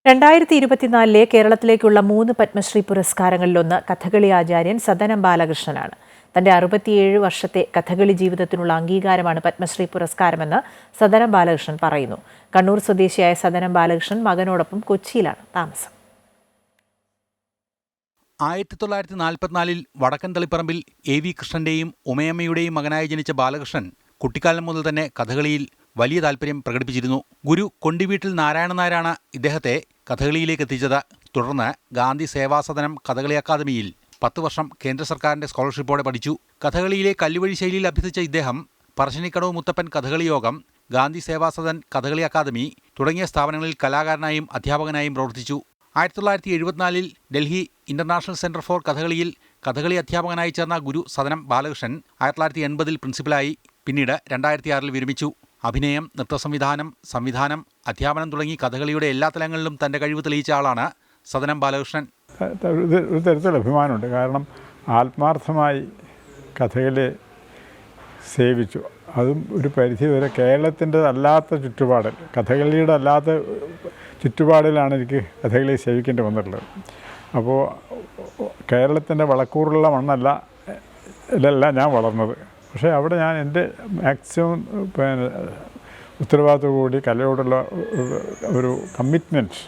2024 കേരളത്തിലേക്കുള്ള 3 പത്മശ്രീ പുരസ്കാരങ്ങളിലൊന്ന് കഥകളി ആചാര്യൻ സദനം ബാലകൃഷ്ണനാണ്. തന്റെ 67 വർഷത്തെ കഥകളി ജീവിതത്തിനുള്ള അംഗീകാരമാണ് പത്മശ്രീ പുരസ്കാരമെന്ന് സദനം ബാലകൃഷ്ണൻ പറയുന്നു. കണ്ണൂർ സ്വദേശിയായ സദനം ബാലകൃഷ്ണൻ മകനോടൊപ്പം കൊച്ചിയിലാണ് താമസം. 1944 വടക്കൻ തളിപ്പറമ്പിൽ A.V. കൃഷ്ണന്റെയും ഉമയമ്മയുടെയും മകനായി ജനിച്ച ബാലകൃഷ്ണൻ കുട്ടിക്കാലം മുതൽ തന്നെ കഥകളിയിൽ വലിയ താല്പര്യം പ്രകടിപ്പിച്ചിരുന്നു. ഗുരു കൊണ്ടിവീട്ടിൽ നാരായണൻ നായരാണ് ഇദ്ദേഹത്തെ കഥകളിയിലേക്ക് എത്തിച്ചത്. തുടർന്ന് ഗാന്ധി സേവാസദനം കഥകളി അക്കാദമിയിൽ 10 വർഷം കേന്ദ്ര സർക്കാരിന്റെ സ്കോളർഷിപ്പോടെ പഠിച്ചു. കഥകളിയിലെ കല്ലുവഴി ശൈലിയിൽ അഭ്യസിച്ച ഇദ്ദേഹം പറശ്ശിനിക്കടവ് മുത്തപ്പൻ കഥകളി യോഗം, ഗാന്ധി സേവാസദൻ കഥകളി അക്കാദമി തുടങ്ങിയ സ്ഥാപനങ്ങളിൽ കലാകാരനായും അധ്യാപകനായും പ്രവർത്തിച്ചു. 1974 ഡൽഹി ഇന്റർനാഷണൽ സെന്റർ ഫോർ കഥകളിയിൽ കഥകളി അധ്യാപകനായി ചേർന്ന ഗുരു സദനം ബാലകൃഷ്ണൻ 1980 പ്രിൻസിപ്പലായി. പിന്നീട് 2006 വിരമിച്ചു. അഭിനയം, നൃത്തസംവിധാനം, സംവിധാനം, അധ്യാപനം തുടങ്ങി കഥകളിയുടെ എല്ലാ തലങ്ങളിലും തന്റെ കഴിവ് തെളിയിച്ച ആളാണ് സദനം ബാലകൃഷ്ണൻ. ഒരു തരത്തിലുള്ള അഭിമാനമുണ്ട്. കാരണം ആത്മാർത്ഥമായി കഥകളി സേവിച്ചു. അതും ഒരു പരിധിവരെ കേരളത്തിൻ്റെ അല്ലാത്ത ചുറ്റുപാടിൽ, കഥകളിയുടെ അല്ലാത്ത ചുറ്റുപാടിലാണ് എനിക്ക് കഥകളി സേവിക്കേണ്ടി വന്നിട്ടുള്ളത്. അപ്പോൾ കേരളത്തിൻ്റെ വളക്കൂറുള്ള മണ്ണല്ല ഇതിലല്ല ഞാൻ വളർന്നത്. പക്ഷേ അവിടെ ഞാൻ എൻ്റെ മാക്സിമം ഉത്തരവാദിത്തത്തോടുകൂടി കലയോടുള്ള ഒരു കമ്മിറ്റ്മെൻറ്റ്,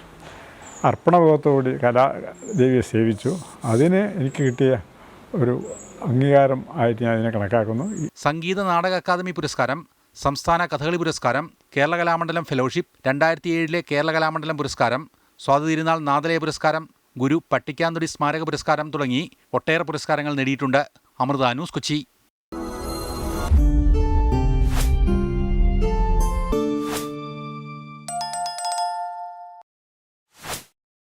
അർപ്പണബോധത്തോടുകൂടി കലാദേവിയെ സേവിച്ചു. അതിന് എനിക്ക് കിട്ടിയ ഒരു അംഗീകാരം ആയിട്ട് ഞാൻ ഇതിനെ കണക്കാക്കുന്നു. സംഗീത നാടക അക്കാദമി പുരസ്കാരം, സംസ്ഥാന കഥകളി പുരസ്കാരം, കേരള കലാമണ്ഡലം ഫെലോഷിപ്പ്, 2007 കേരള കലാമണ്ഡലം പുരസ്കാരം, സ്വാതി തിരുനാൾ നാദലയ പുരസ്കാരം, ഗുരു പട്ടിക്കാന്തൊടി സ്മാരക പുരസ്കാരം തുടങ്ങി ഒട്ടേറെ പുരസ്കാരങ്ങൾ നേടിയിട്ടുണ്ട്. അമൃത ന്യൂസ്, കൊച്ചി.